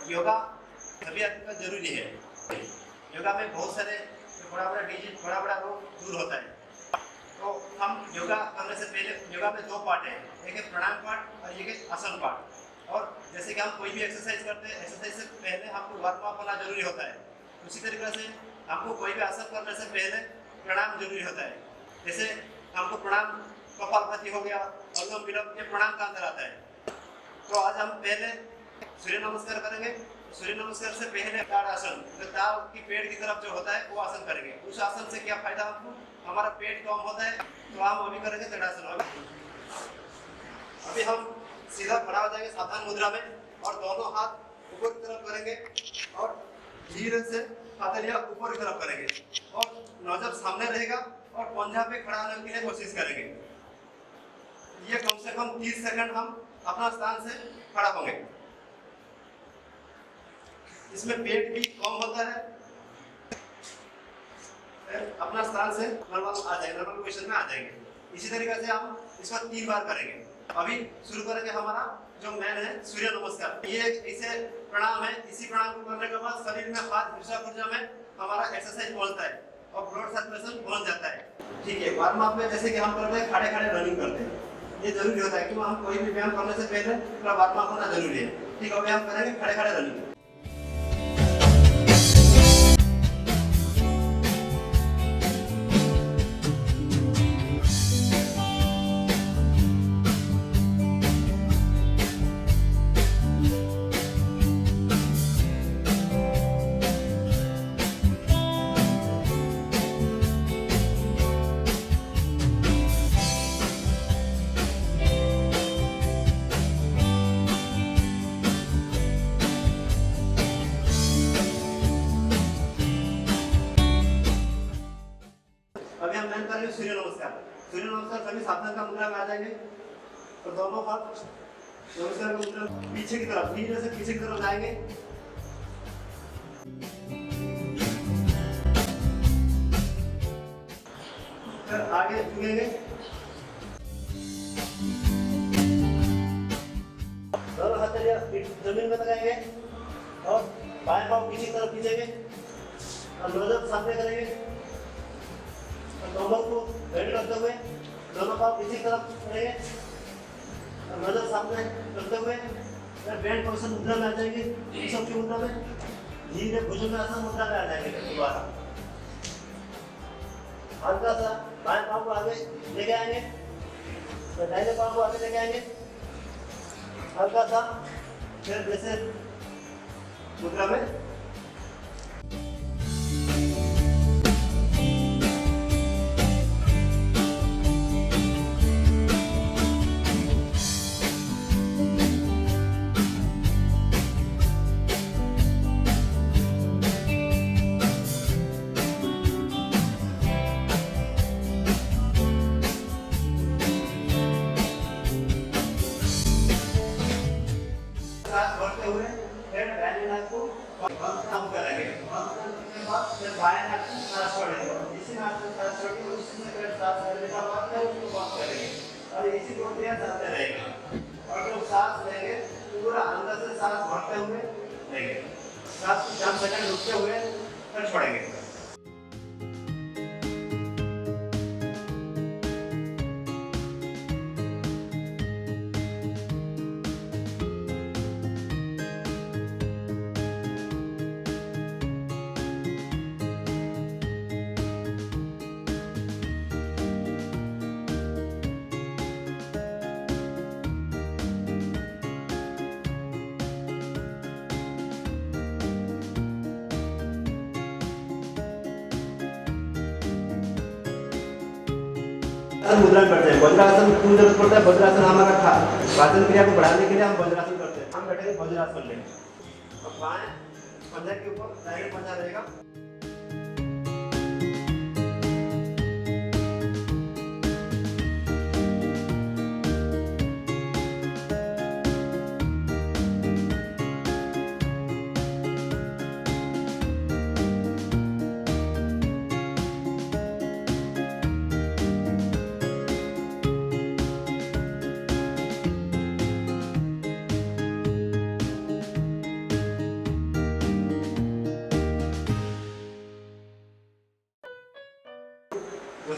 योगा सभी आदमी का जरूरी है। योगा में बहुत सारे बड़ा बड़ा डिजीज, बड़ा बड़ा रोग दूर होता है। तो हम योगा करने से पहले, योगा में दो पार्ट है, एक है प्राणायाम पार्ट और एक है आसन पार्ट। और जैसे कि हम कोई भी एक्सरसाइज करते हैं, एक्सरसाइज से पहले हमको वार्म अप होना जरूरी होता है। उसी तरीके से हमको कोई भी आसन करने से पहले प्राणायाम जरूरी होता है। जैसे हमको प्राणायाम, कपालभाति हो गया, अनुलोम विलोम, ये प्राणायाम का अंदर आता है। तो आज हम पहले सूर्य नमस्कार करेंगे। सूर्य नमस्कार से पहले ताड़ासन, जो ताड़ की पेड़ की तरफ जो होता है वो आसन करेंगे। उस आसन से क्या फायदा हमको, हमारा पेट कम होता है। तो हम अभी करेंगे ताड़ासन। अभी हम सीधा खड़ा हो जाएंगे सावधान मुद्रा में और दोनों हाथ ऊपर की तरफ करेंगे और धीरे से हथेलियां ऊपर की तरफ करेंगे और नजर सामने रहेगा और पंजा पे खड़ा होने के लिए कोशिश करेंगे। ये कम से कम 30 सेकंड हम अपना स्थान से खड़ा होंगे। इसमें पेट भी कम होता है, अपना स्थान से नॉर्मल आ जाएंगे, नॉर्मल पोजीशन में आ जाएंगे। इसी तरीके से हम इसको 3 बार करेंगे। अभी शुरू करेंगे हमारा जो मेन है सूर्य नमस्कार। ये इसे प्रणाम है। इसी प्रणाम को करने के बाद शरीर में हाथ भुजा में हमारा एक्सरसाइज पहुंचता है और ब्लड सर्कुलेशन पहुंच जाता है। ठीक है, वार्म अप में जैसे कि हम करते हैं खड़े खड़े रनिंग करते हैं, ये जरूरी होता है क्योंकि हम कोई भी व्यायाम करने से पहले थोड़ा वार्म अप होना जरूरी है। ठीक है, अभी हम करेंगे खड़े खड़े रनिंग। अभी हम मेन करेंगे सूर्य नमस्कार। सूर्य नमस्कार सभी सावधान का मुद्रा में आ जाएंगे और दोनों हाथ नमस्कार का मुद्रा पीछे की तरफ, धीरे से पीछे की तरफ जाएंगे। फिर आगे झुकेंगे, दोनों हथेलियां जमीन में लगाएंगे और बाएं पांव पीछे की तरफ खींचेंगे और नजर सामने करेंगे। कमर को बेंड करते हुए दोनों पांव पीछे की तरफ करेंगे और नजर सामने करते हुए बैंड पोजीशन मुद्रा में आ जाएंगे। ऋषभ की मुद्रा में धीरे भुजंगासन मुद्रा में आ जाएंगे। दोबारा हल्का सा बाएं पांव को आगे लेके आएंगे, दाहिने पांव को आगे लेके आएंगे, हल्का सा, फिर जैसे मुद्रा में। हुए फिर दाहिने नाक को कम करेंगे, फिर बाएं नाक को सांस छोड़ेंगे। इसी नाक से सांस छोड़ेंगे, उसी में फिर सांस लेने का बाद में उसको बंद करेंगे और इसी प्रक्रिया चलते रहेगा। और जब सांस लेंगे पूरा अंदर से सांस भरते हुए लेंगे, सांस को 4 सेकंड रुकते हुए फिर छोड़ेंगे। मुद्रा में करते हैं। वज्रासन क्यों जरूरत पड़ता है? वज्रासन हमारा पाचन क्रिया को बढ़ाने के लिए हम वज्रासन करते हैं। हम बैठेंगे वज्रासन में, बाएं पंजा के ऊपर दाहिने पंजा रहेगा।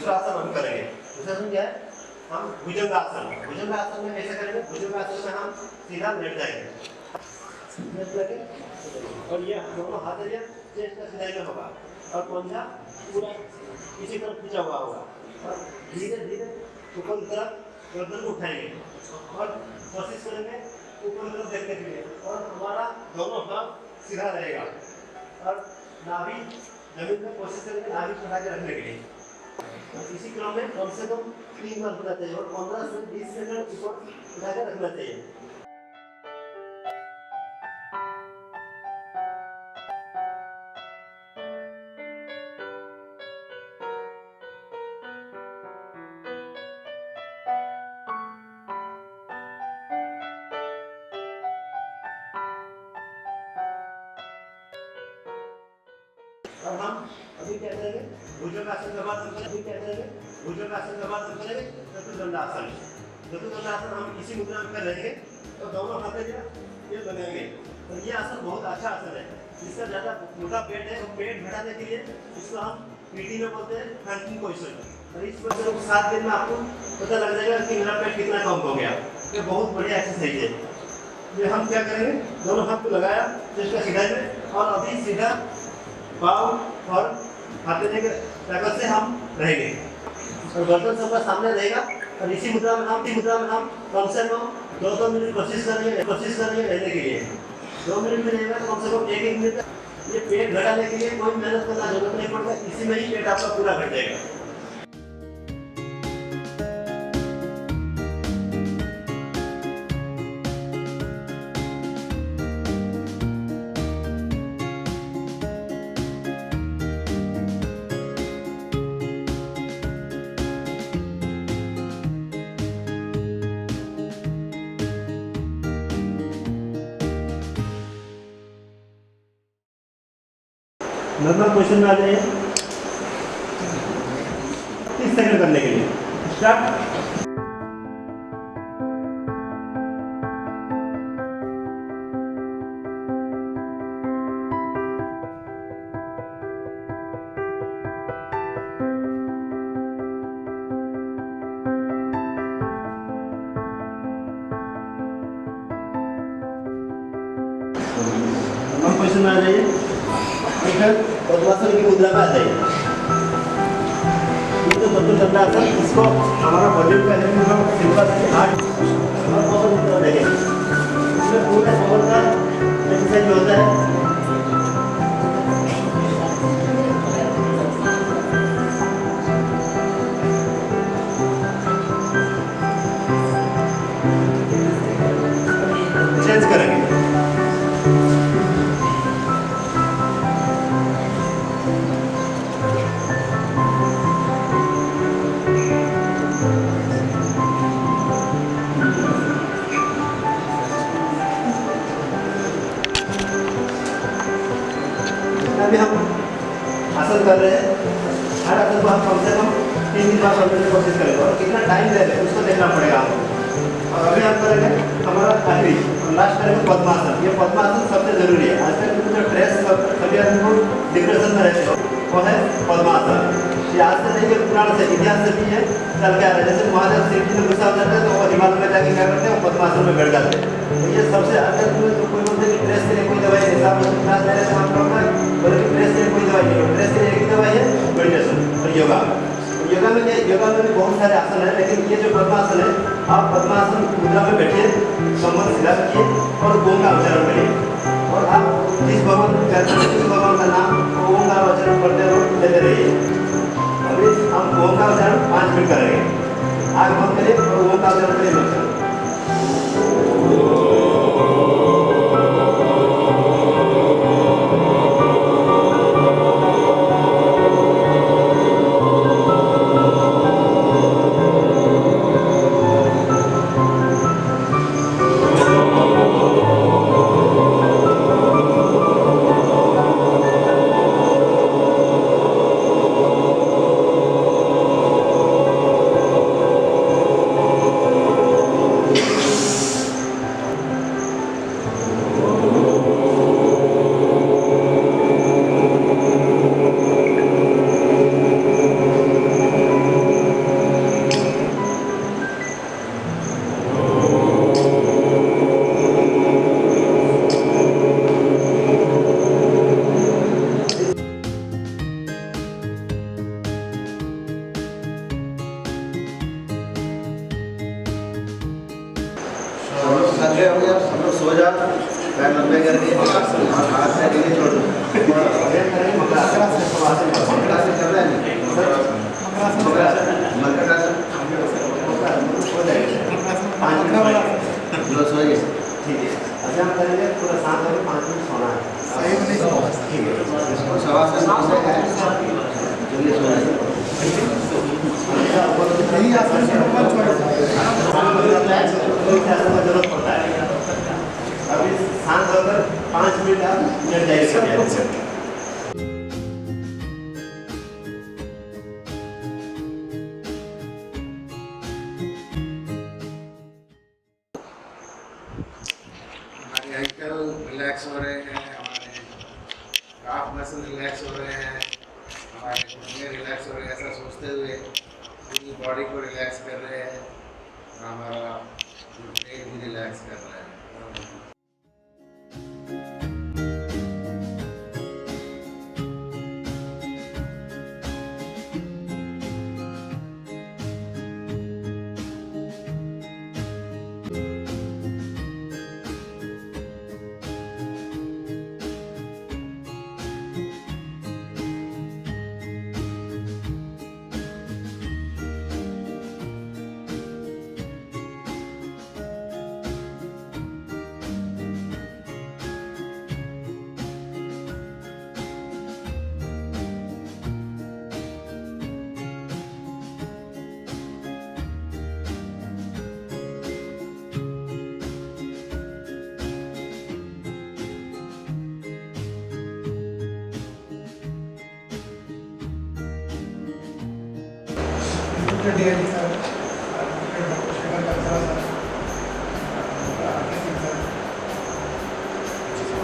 दूसरा आसन हम करेंगे। दूसरा आसन क्या है? हम भुजंगासन। भुजंगासन में कैसे करेंगे? भुजंगासन में हम सीधा लेट जाएंगे, लेट लगे और ये दोनों हाथ एरिया चेस्ट का सिलाई में होगा और पंजा पूरा इसी तरफ खींचा हुआ होगा और धीरे धीरे ऊपर की तरफ गर्दन को उठाएंगे और कोशिश करेंगे ऊपर की तरफ देखने के लिए और हमारा दोनों हाथ सीधा रहेगा और नाभि जमीन में कोशिश करेंगे नाभि उठा के रखने के लिए। और इसी क्रम में कम से कम 3 बार होना चाहिए और 15 से 20 सेकंड ऊपर उठा के रखना चाहिए। और हम अभी क्या करेंगे? भुजंगासन के बाद हम अभी क्या करेंगे? भुजंगासन के बाद हम करेंगे चतुर्दंडासन। चतुर्दंडासन हम इसी मुद्रा में कर रहेंगे तो दोनों हाथ ये लगाएंगे और ये आसन बहुत अच्छा आसन है। जिसका ज़्यादा मोटा पेट है तो पेट घटाने के लिए इसको हम पीटी में बोलते हैं फ्रंटिंग पोजीशन। और इस पोजीशन को 7 दिन में आपको पता लग जाएगा कि मेरा पेट कितना कम हो गया। ये बहुत बढ़िया एक्सरसाइज है। ये हम क्या करेंगे? दोनों हाथ को लगाया चेस्ट का सिधाई में और अभी सीधा पाँव और हाथें के ताकत से हम रहेंगे और गर्दन सबका सामने रहेगा और इसी मुद्रा में हम कम से कम 2 मिनट कोशिश करेंगे रहने के लिए। 2 मिनट में रहेगा तो कम से कम 1 मिनट। ये पेट घटाने के लिए कोई मेहनत करना जरूरत नहीं पड़ता, इसी में ही पेट आपका पूरा घट जाएगा। नॉर्मल पोजीशन में आ जाइए 30 सेकंड करने के लिए। स्टार्ट। नॉर्मल पोजीशन में आ जाइए, पद्मासन की मुद्रा में आ जाइए। ये तो चतुर्दंडासन, इसको हमारा बॉडी का सिंपल से 8 और बहुत मुद्रा देंगे। इसमें पूरा कमर का एक्सरसाइज होता है। चेंज करेंगे। अभी हम आसन कर रहे हैं, हर आसन को हम कम से कम 3 बार करने की कोशिश करेंगे और कितना टाइम दे रहे हैं उसको देखना पड़ेगा हमको। और अभी हम करेंगे हमारा आखिरी और लास्ट करेंगे पद्मासन। ये पद्मासन सबसे जरूरी है। आजकल जो ड्रेस सभी आदमी को डिप्रेशन में रहते हो वो है पद्मासन। ये आज से नहीं पुराण से इतिहास से भी है चल के आ रहा है। जैसे महादेव शिव जी में गुस्सा हो जाता है तो वो हिमालय में जाके क्या करते हैं? वो पद्मासन में बैठ जाते हैं। तो ये सबसे अगर कोई बोलते हैं कि ड्रेस के लिए कोई दवाई है, बोले कि ड्रेस के लिए कोई दवाई नहीं है। ड्रेस के लिए एक ही दवाई है, मेडिटेशन और योगा। योगा में क्या? योगा में भी बहुत सारे आसन है, लेकिन ये जो पद्मासन है, आप पद्मासन मुद्रा में बैठिए, कमर सीधा रखिए और ओम का उच्चारण करिए और आप जिस भगवान का नाम ओम का उच्चारण करते रहो, लेते रहिए। अभी हम ओम का उच्चारण 5 मिनट करेंगे। आग बंद करिए और ओम का उच्चारण करिए। लंबे हो गए हम लोग सो जाओ, पैर लंबे करके हाथ से नीचे छोड़ दो। मकरासन कर रहे हैं मकरासन लो सोइए। ठीक है, अच्छा हम करेंगे पूरा शांत होकर 5 मिनट सोना है। सही में नहीं सोना। ठीक है, इसको शवासन बोलते हैं, जल्दी सोना है। यही आसन से ऊपर छोड़ जरूरत पड़ता है। अभी शांत होकर 5 मिनट आप लेट जाइए। हमारे एंकल रिलैक्स हो रहे हैं, हमारे काफ मसल रिलैक्स हो रहे हैं, हमारे घुटने रिलैक्स हो रहे हैं। ऐसा सोचते हुए पूरी बॉडी को रिलैक्स कर रहे हैं और हमारा पेट भी रिलैक्स कर रहा है।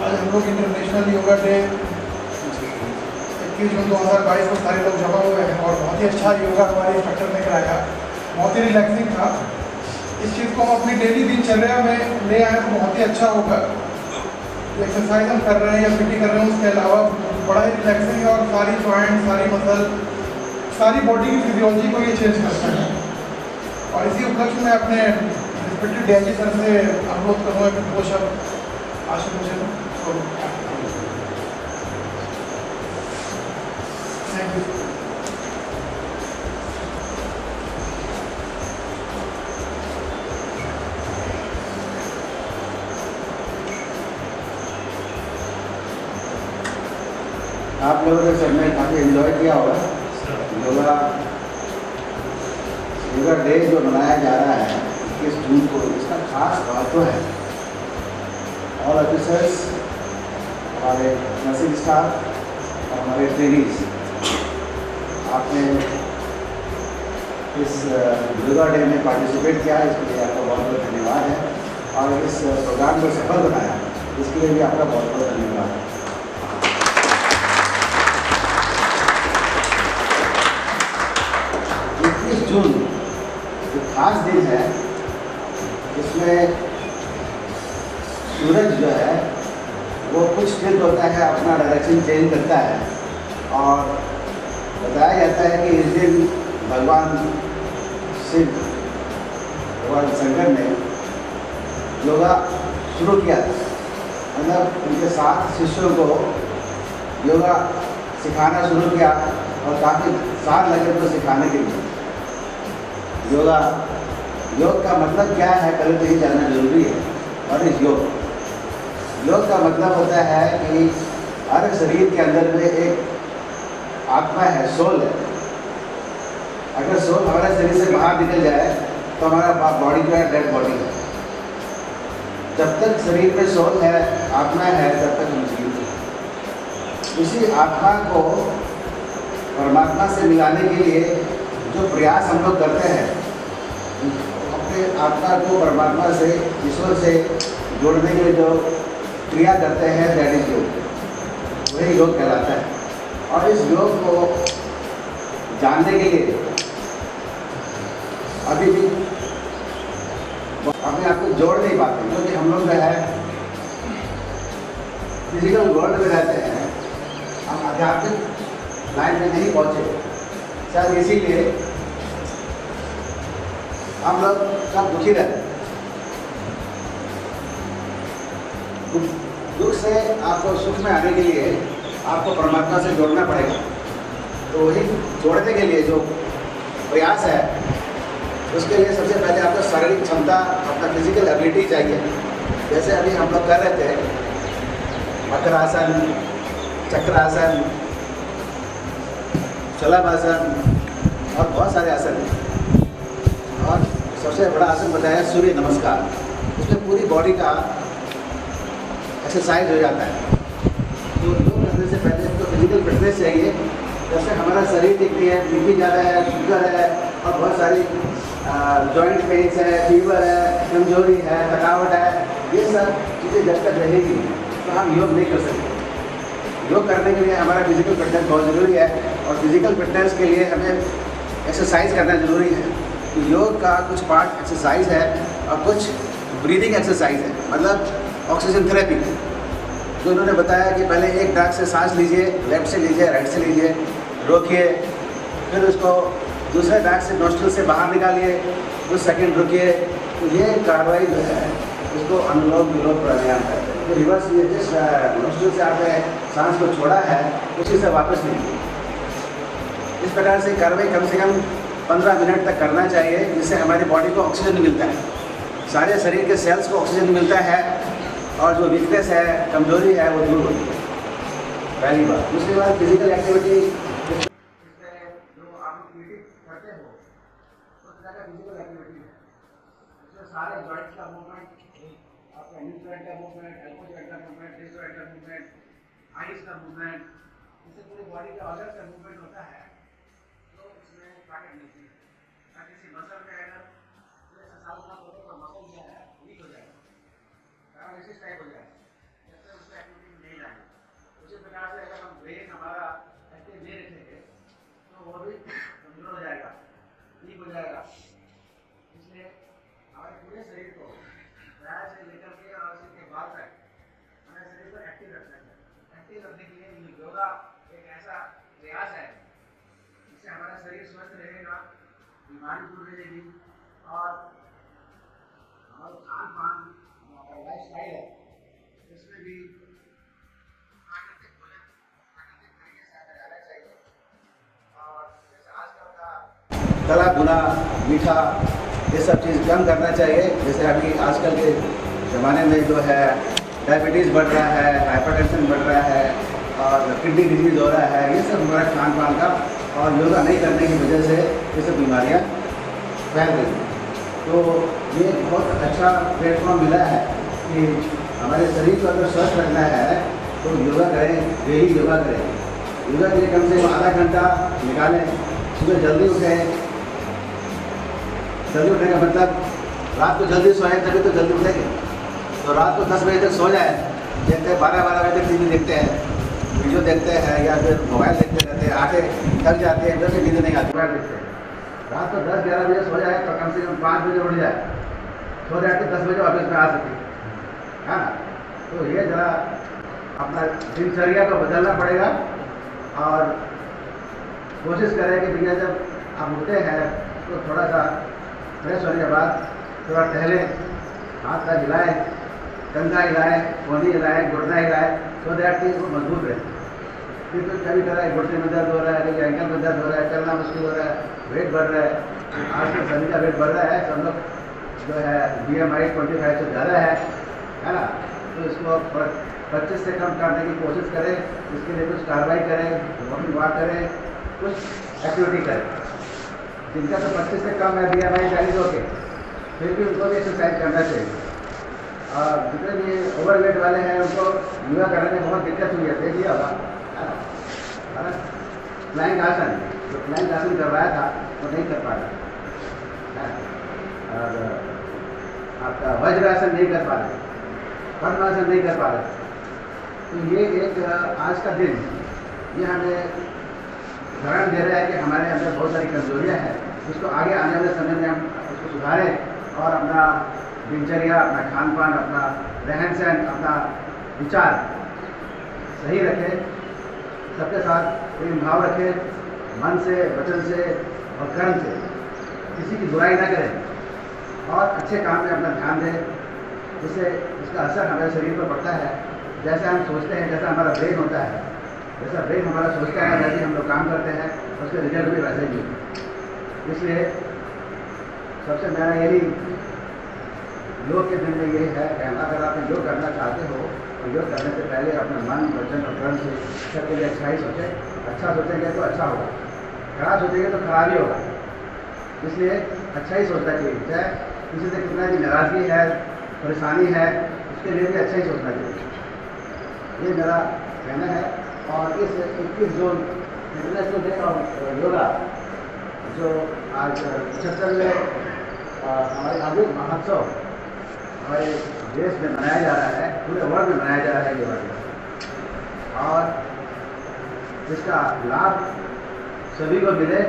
आज हम लोग इंटरनेशनल योगा डे 21 जून 2022 को सारे लोग जमा हुए हैं और बहुत ही अच्छा योगा हमारे इंस्ट्रक्टर ने कराया, बहुत ही रिलैक्सिंग था। इस चीज़ को हम अपनी डेली दिनचर्या में ले आए तो बहुत ही अच्छा होगा। एक्सरसाइज हम कर रहे हैं या पीटी कर रहे हैं, उसके अलावा बड़ा ही रिलैक्सिंग है और सारी जॉइंट, सारी मसल, सारी बॉडी की फिजियोलॉजी को ये चेंज करता है। और इसी उपलक्ष्य में अपने रिस्पेक्टेड डीआईजी सर से अनुरोध करूँगा कि वो शब्द आशीर्वचन करूँ। Thank you. आप लोगों ने सब में काफ़ी एंजॉय किया होगा। योगा डे जो मनाया जा रहा है 21 जून को, इसका खास महत्व है। ऑल ऑफिसर्स, हमारे नर्सिंग स्टाफ और हमारे ट्रेनीज, आपने इस योगा डे में पार्टिसिपेट किया, इसके लिए आपका बहुत बहुत धन्यवाद है। और इस प्रोग्राम को सफल बनाया, इसके लिए भी आपका बहुत बहुत धन्यवाद है। 21 जून जो खास दिन है, इसमें सूरज जो है वो कुछ दिन होता है अपना डायरेक्शन चेंज करता है और बताया जाता है कि इस दिन भगवान शिव, भगवान शंकर ने योगा शुरू किया था। मतलब उनके 7 शिष्यों को योगा सिखाना शुरू किया और काफ़ी साल लगे उनको सिखाने के लिए। योग का मतलब क्या है पहले तो ये जानना जरूरी है। और इस योग का मतलब होता है कि हर शरीर के अंदर में एक आत्मा है, सोल है। अगर सोल हमारे शरीर से बाहर निकल जाए तो हमारा बॉडी जो है डेड बॉडी है। जब तक शरीर में सोल है, आत्मा है, तब तक हम जीवित हैं। इसी आत्मा को परमात्मा से मिलाने के लिए जो प्रयास हम लोग करते हैं, अपने आत्मा को परमात्मा से, ईश्वर से जोड़ने के लिए जो क्रिया करते हैं, दैट इज योग। वही योग कहलाता है। और इस योग को जानने के लिए अभी भी अपने आप को जोड़ नहीं पाते, क्योंकि हम लोग जो है फिजिकल वर्ल्ड में रहते हैं, हम आध्यात्मिक लाइन में नहीं पहुँचे। शायद इसीलिए हम लोग सब दुखी रहते हैं। दुख से आपको सुख में आने के लिए आपको परमात्मा से जोड़ना पड़ेगा। तो वही जोड़ने के लिए जो प्रयास है उसके लिए सबसे पहले आपको शारीरिक क्षमता, अपना फिजिकल एबिलिटी चाहिए। जैसे अभी हम लोग कर रहे थे मकरासन, चक्रासन, शलभासन और बहुत सारे आसन हैं। और सबसे बड़ा आसन बताया सूर्य नमस्कार। उसमें पूरी बॉडी का एक्सरसाइज हो जाता है। तो योग करने से पहले हमको फिजिकल फिटनेस चाहिए। जैसे हमारा शरीर दिखती है, बीपी ज़्यादा है, शुगर है और बहुत सारी जॉइंट पेन्स है, फीवर है, कमजोरी है, थकावट है, ये सब चीज़ें जब तक रहेगी तो हम योग नहीं कर सकते। योग करने के लिए हमारा फिजिकल फिटनेस बहुत ज़रूरी है और फिजिकल फिटनेस के लिए हमें एक्सरसाइज करना ज़रूरी है। तो योग का कुछ पार्ट एक्सरसाइज है और कुछ ब्रीदिंग एक्सरसाइज है, मतलब ऑक्सीजन थेरेपी। तो उन्होंने बताया कि पहले एक नाक से सांस लीजिए, लेफ्ट से लीजिए, राइट से लीजिए, रोकिए, फिर उसको दूसरे नाक से नोस्ट्रल से बाहर निकालिए, कुछ सेकंड रुकिए। तो ये कार्रवाई जो है इसको अनुलोम विलोम प्राणायाम कहते हैं। तो रिवर्स ये जिस नोस्ट्रल से आपने सांस को छोड़ा है उसी से वापस लीजिए। इस प्रकार से कार्रवाई कम से कम 15 मिनट तक करना चाहिए, जिससे हमारी बॉडी को ऑक्सीजन मिलता है, सारे शरीर के सेल्स को ऑक्सीजन मिलता है और जो वीकनेस है, कमजोरी है, वो दूर होती है। पहली बात। दूसरी बात, फिजिकल एक्टिविटी जो आप करते हो उस तरह का फिजिकल एक्टिविटी है। इसमें सारे जॉइंट्स का मूवमेंट, आपका नी जॉइंट का मूवमेंट, एल्बो जॉइंट का मूवमेंट, रिस्ट जॉइंट का मूवमेंट, आइज का मूवमेंट, इससे पूरी बॉडी का ऑर्गन का मूवमेंट होता है। तो इसमें ताकत मिलती है। ताकि किसी मसल में अगर एक्सरसाइज ना करो तो मसल जो है वीक हो जाएगा, पैरालिसिस टाइप हो जाएगा, जैसे उसको एक्टिविटी नहीं लाएंगे। उसी प्रकार से अगर हम ब्रेन हमारा एक्टिव नहीं रखेंगे तो वो भी कमजोर हो जाएगा, वीक हो जाएगा। इसलिए हमारे पूरे शरीर को पैर से लेकर के और सिर के बाल तक हमारे शरीर को एक्टिव रखना चाहिए। एक्टिव रखने के लिए योगा एक ऐसा प्रयास है जिससे हमारा शरीर स्वस्थ रहेगा, बीमारी दूर रहेगी और हमारा खान पान, हमारा लाइफ स्टाइल है इसमें भी प्राकृतिक भोजन प्राकृतिक तरीके से हमें रहना चाहिए। और जैसे आजकल का तला भुना मीठा ये सब चीज़ कम करना चाहिए। जैसे अभी आजकल के ज़माने में जो है डायबिटीज़ बढ़ रहा है, हाइपरटेंशन बढ़ रहा है और किडनी डिजीज़ हो रहा है, ये सब हमारा खान पान का और योगा नहीं करने की वजह से ये सब बीमारियाँ फैल रही हैं। तो ये बहुत अच्छा प्लेटफॉर्म मिला है कि हमारे शरीर को अगर स्वस्थ रखना है तो योगा करें, डेली योगा करें। योगा के लिए कम से कम आधा घंटा निकालें, सुबह जल्दी उठें। जल्दी उठने का मतलब रात को जल्दी सोएं तभी तो जल्दी उठेंगे। तो रात को 10 बजे तक सो जाए, देखते हैं 12-12 बजे तक टीवी देखते हैं, वीडियो देखते हैं या फिर मोबाइल देखते रहते हैं, आंखें थक जाती है, जैसे नींद नहीं आती, मोबाइल देखते हैं। रात को 10-11 बजे सो जाए तो कम से कम 5 बजे उठ जाए, सो जाए तो 10 बजे ऑफिस में आ सके, है ना। तो ये ज़रा अपना दिनचर्या को बदलना पड़ेगा और कोशिश करें कि भैया जब आप उठते हैं तो थोड़ा सा फ्रेश होने के बाद थोड़ा टहलें, हाथ का हिलाएं, कंधा हिलाएं, कोहनी हिलाएं, घुटना हिलाएं, सो दैट कि वो मजबूत रहे। फिर तो कभी कर रहा है घुटने में दर्द हो रहा है, कभी एंकल में दर्द हो रहा है, चलना मुश्किल हो रहा है, वेट बढ़ रहा है। आजकल सभी का वेट बढ़ रहा है, सब लोग जो है BMI 25 से ज़्यादा है ना। तो इसको 25 से कम करने की कोशिश करें। इसके लिए कुछ कार्रवाई करें, मॉर्निंग वॉक करें, कुछ एक्टिविटी करें। जिनका तो 25 से कम है BMI 40 हो के, फिर भी उनको भी एक्सरसाइज करना चाहिए। और जितने भी ओवरवेट वाले हैं उनको योगा करने में बहुत दिक्कत हुई है, देखिए होगा फ्लाइंग आसन, जो फ्लाइंग आसन करवाया था वो नहीं कर पा रहा, और आपका वज्रासन नहीं कर पा रहे, पद्मासन नहीं कर पा रहे। तो ये एक आज का दिन ये हमें उदाहरण दे रहा है कि हमारे अंदर बहुत सारी कमजोरियाँ हैं, उसको आगे आने वाले समय में हम उसको सुधारें और अपना दिनचर्या, अपना खान पान, अपना रहन सहन, अपना विचार सही रखें, सबके साथ प्रेम भाव रखें, मन से, वचन से और कर्म से, किसी की बुराई ना करें और अच्छे काम में अपना ध्यान दें। इससे इसका असर हमारे शरीर पर पड़ता है। जैसे हम सोचते हैं, जैसा हमारा ब्रेन होता है, जैसा ब्रेन हमारा सोचता है वैसे हम लोग काम करते हैं, उसके रिजल्ट भी वैसे ही। इसलिए सबसे मेरा यही योग के दिन में यही है कि अगर आप योग करना चाहते हो तो योग करने से पहले अपने मन, वचन और कर्म से सबके लिए अच्छा ही सोचें। अच्छा सोचेंगे तो अच्छा होगा, खराब सोचेंगे तो खराब ही होगा। इसलिए अच्छा ही सोचना चाहिए, चाहे किसी से कितना भी नाराज़गी है, परेशानी है, उसके लिए भी अच्छा ही सोचना चाहिए। ये मेरा कहना है। और इस 21 जून इंटरनेशनल डे ऑफ योगा जो आज 75वें हमारे आयुर्वेद महोत्सव हमारे देश में मनाया जा रहा है, पूरे वर्ल्ड में मनाया जा रहा है योगा दिवस, और इसका लाभ सभी को मिले,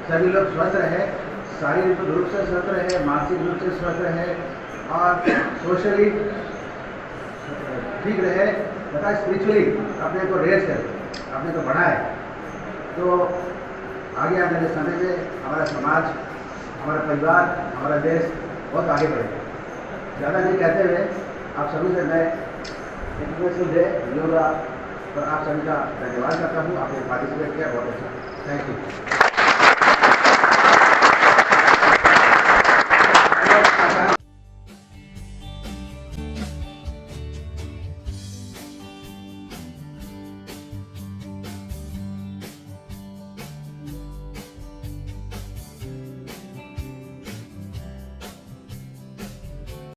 सभी लोग स्वस्थ रहे, शारीरिक रूप से स्वस्थ रहे, मानसिक रूप से स्वस्थ रहे और सोशली ठीक रहे तथा स्पिरिचुअली अपने को रेज करे, अपने को बढ़ाए। तो आगे आने वाले समय में हमारा समाज, हमारा परिवार, हमारा देश बहुत आगे बढ़ेगा। ज़्यादा नहीं कहते हुए आप सभी से मैं इंटरनेशनल डे योगा पर आप सभी का धन्यवाद करता हूँ। आपने पार्टिसिपेट किया, बहुत अच्छा, थैंक यू।